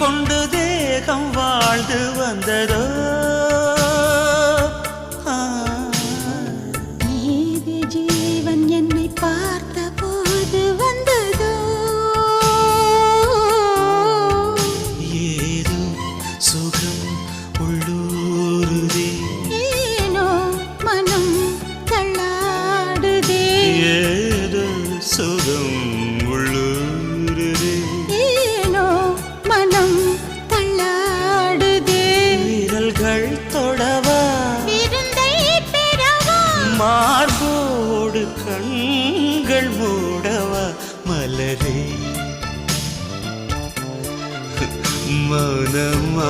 கொண்டு தேகம் வாழ்ந்து வந்ததோ நீதி ஜீவன் என்னை பார்த்த போது வந்ததோ ஏதோ சுகம் உள்ளூருதே ஏனோ மனம் தள்ளாடுதே ஏதோ சுகம் உள்ளூருதே ஏனோ மனம் தள்ளாடுதே விரல்கள் தொடவா விருந்தை பெறவா மார்போடு கண்கள் மூடவா மலரே மனமா